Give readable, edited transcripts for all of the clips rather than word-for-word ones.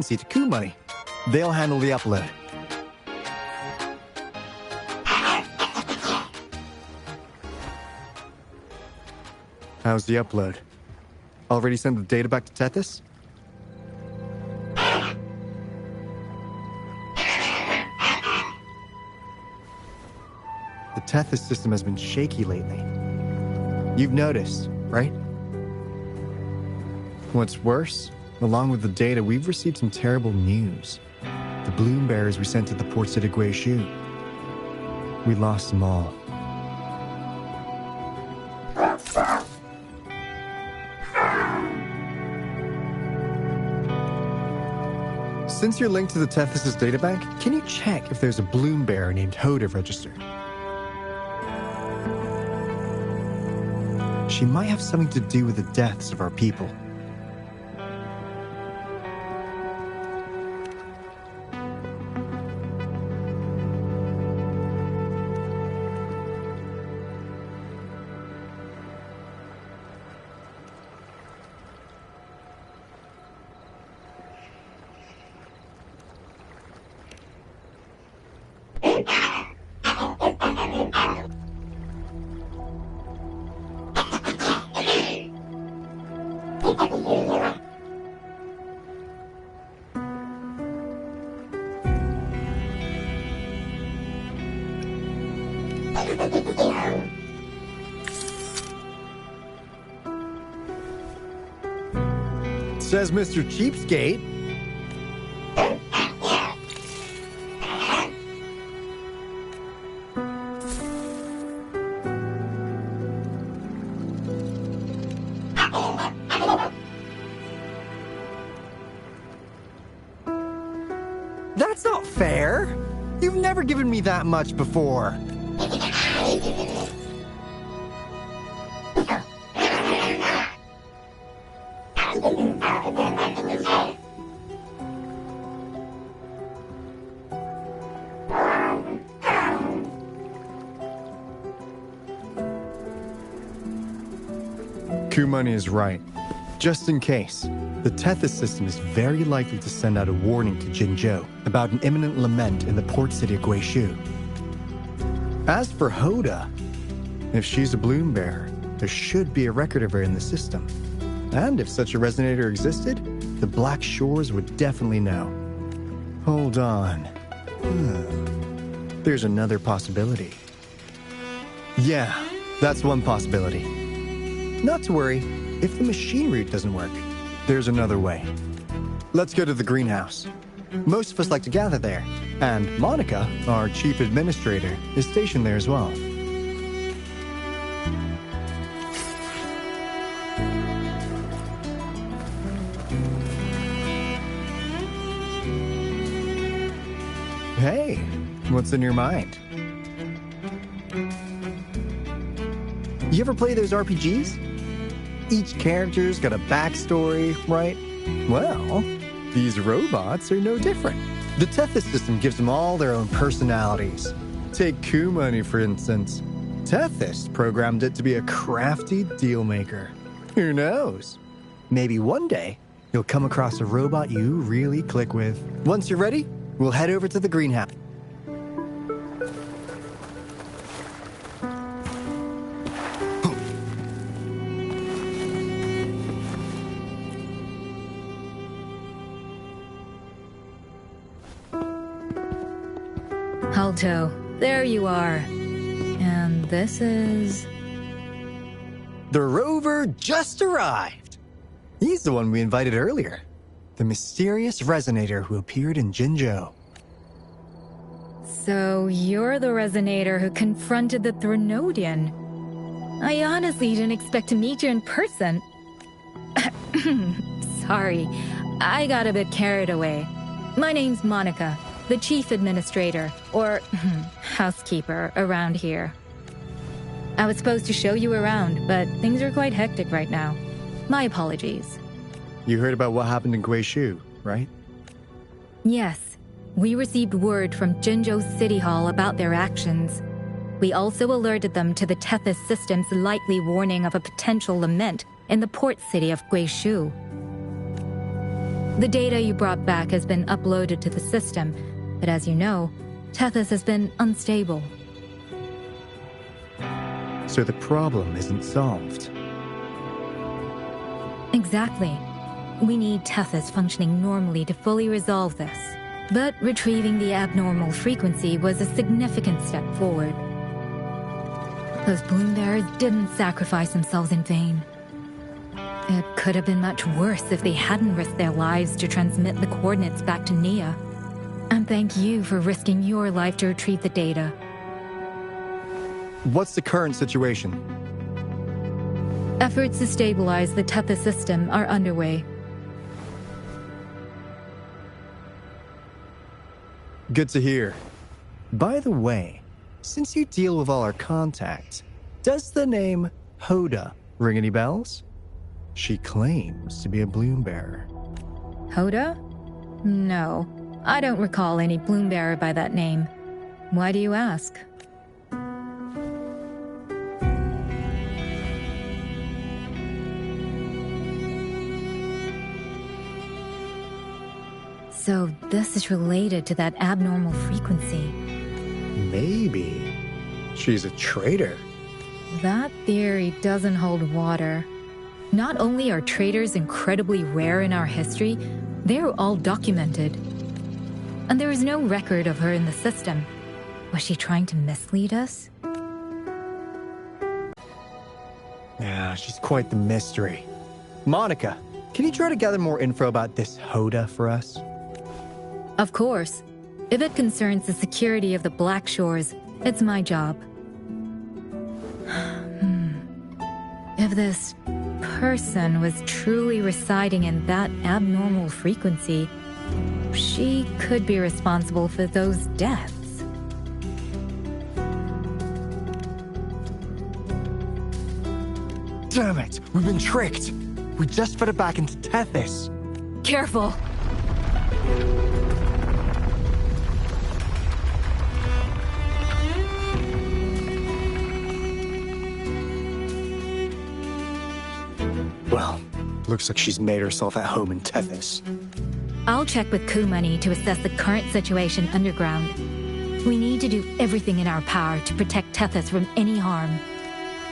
see to Coup Money. They'll handle the upload. How's the upload? Already sent the data back to Tethys? The Tethys system has been shaky lately. You've noticed, right? What's worse, along with the data, we've received some terrible news. The bloom bearers we sent to the port city Guizhou. We lost them all. Since you're linked to the Tethys' databank, can you check if there's a bloom bearer named Hoda registered? She might have something to do with the deaths of our people. Says Mr. Cheapskate. That's not fair. You've never given me that much before. Coup Money is right. Just in case, the Tethys system is very likely to send out a warning to Jinzhou about an imminent lament in the port city of Guizhou. As for Hoda, if she's a bloom bearer, there should be a record of her in the system. And if such a resonator existed, the Black Shores would definitely know. Hold on. There's another possibility. Yeah, that's one possibility. Not to worry, if the machine route doesn't work, there's another way. Let's go to the greenhouse. Most of us like to gather there, and Monica, our chief administrator, is stationed there as well. Hey, what's in your mind? You ever play those RPGs? Each character's got a backstory, right? Well, these robots are no different. The Tethys system gives them all their own personalities. Take Coup Money, for instance. Tethys programmed it to be a crafty deal maker. Who knows? Maybe one day, you'll come across a robot you really click with. Once you're ready, we'll head over to the greenhouse. Alto, there you are. And this is... The rover just arrived. He's the one we invited earlier. The mysterious resonator who appeared in Jinzhou. So you're the resonator who confronted the Threnodian. I honestly didn't expect to meet you in person. Sorry, I got a bit carried away. My name's Monica, the chief administrator, or housekeeper, around here. I was supposed to show you around, but things are quite hectic right now. My apologies. You heard about what happened in Guizhou, right? Yes, we received word from Jinzhou City Hall about their actions. We also alerted them to the Tethys system's likely warning of a potential lament in the port city of Guizhou. The data you brought back has been uploaded to the system, but as you know, Tethys has been unstable. So the problem isn't solved. Exactly. We need Tethys functioning normally to fully resolve this. But retrieving the abnormal frequency was a significant step forward. Those Bloombearers didn't sacrifice themselves in vain. It could have been much worse if they hadn't risked their lives to transmit the coordinates back to Nia. And thank you for risking your life to retrieve the data. What's the current situation? Efforts to stabilize the Tethys system are underway. Good to hear. By the way, since you deal with all our contacts, does the name Hoda ring any bells? She claims to be a Bloombearer. Hoda? No, I don't recall any Bloombearer by that name. Why do you ask? So this is related to that abnormal frequency. Maybe she's a traitor. That theory doesn't hold water. Not only are traitors incredibly rare in our history, they're all documented. And there is no record of her in the system. Was she trying to mislead us? Yeah, she's quite the mystery. Monica, can you try to gather more info about this Hoda for us? Of course. If it concerns the security of the Black Shores, it's my job. If this person was truly residing in that abnormal frequency, she could be responsible for those deaths. Damn it! We've been tricked! We just fed it back into Tethys. Careful! Well, looks like she's made herself at home in Tethys. I'll check with Kumani to assess the current situation underground. We need to do everything in our power to protect Tethys from any harm.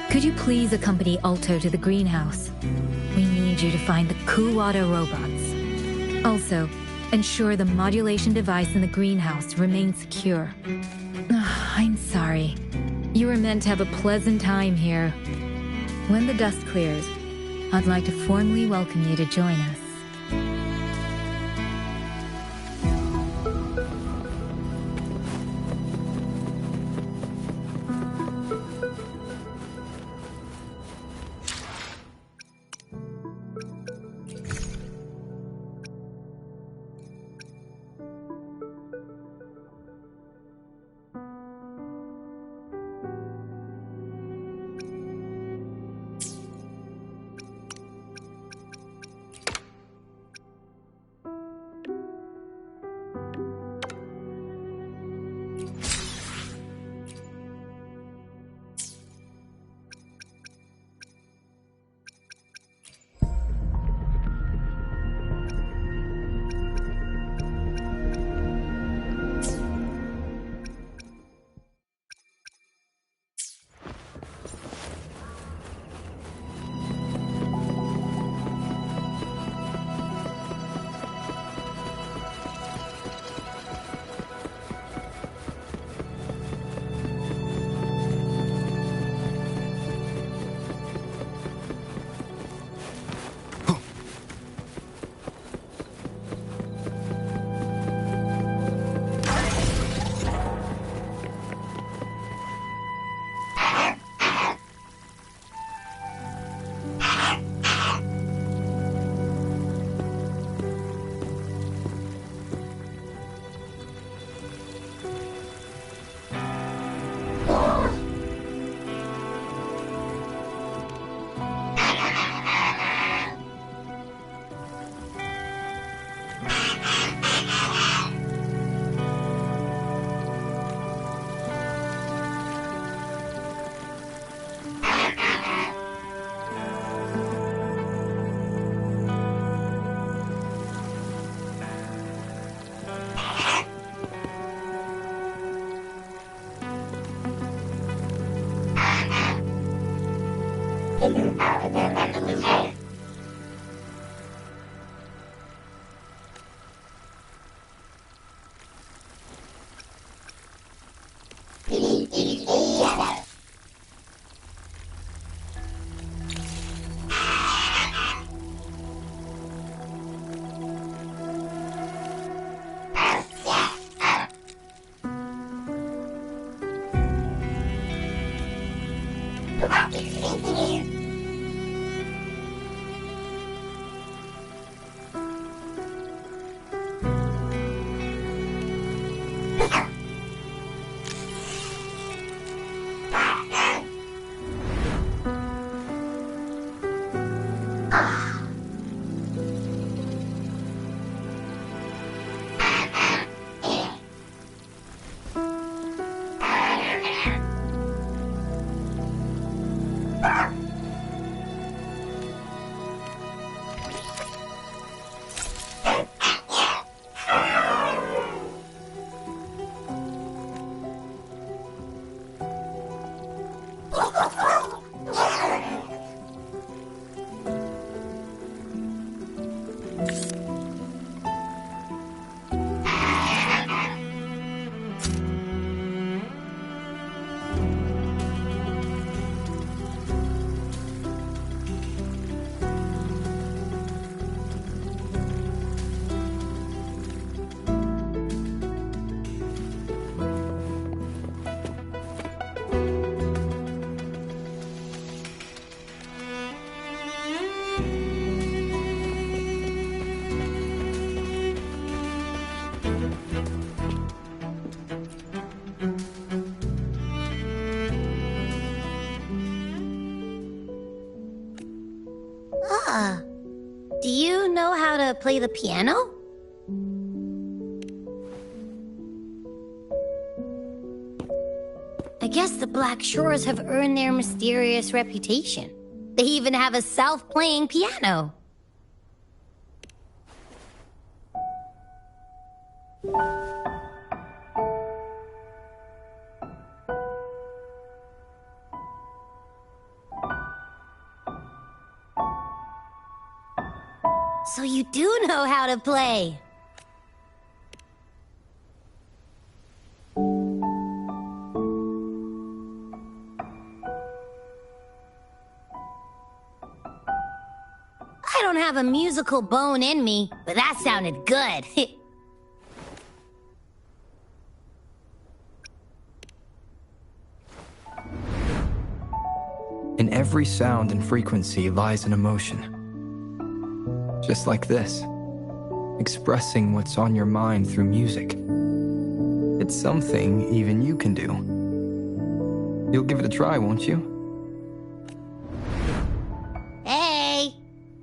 Could you please accompany Alto to the greenhouse? We need you to find the Kuwata robots. Also, ensure the modulation device in the greenhouse remains secure. I'm sorry. You were meant to have a pleasant time here. When the dust clears, I'd like to formally welcome you to join us. Do you know how to play the piano? I guess the Black Shores have earned their mysterious reputation. They even have a self-playing piano. So you do know how to play. I don't have a musical bone in me, but that sounded good. In every sound and frequency lies an emotion. Just like this, expressing what's on your mind through music. It's something even you can do. You'll give it a try, won't you? Hey,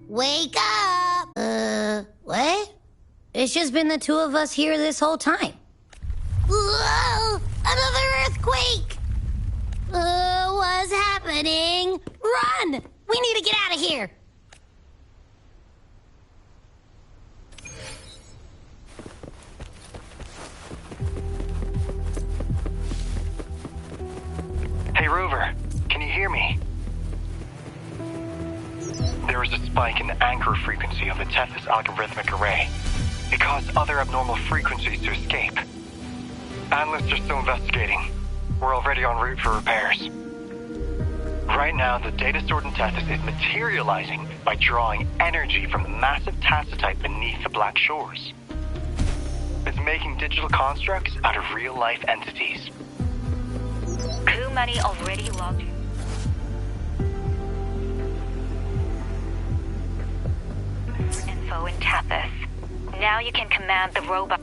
wake up! What? It's just been the two of us here this whole time. Whoa! Another earthquake! What's happening? Run! We need to get out of here! Hey, Rover, can you hear me? There was a spike in the anchor frequency of the Tethys algorithmic array. It caused other abnormal frequencies to escape. Analysts are still investigating. We're already en route for repairs. Right now, the data stored in Tethys is materializing by drawing energy from the massive tacitite beneath the Black Shores. It's making digital constructs out of real-life entities. Crew money already logged. Info in Tethys. Now you can command the robot.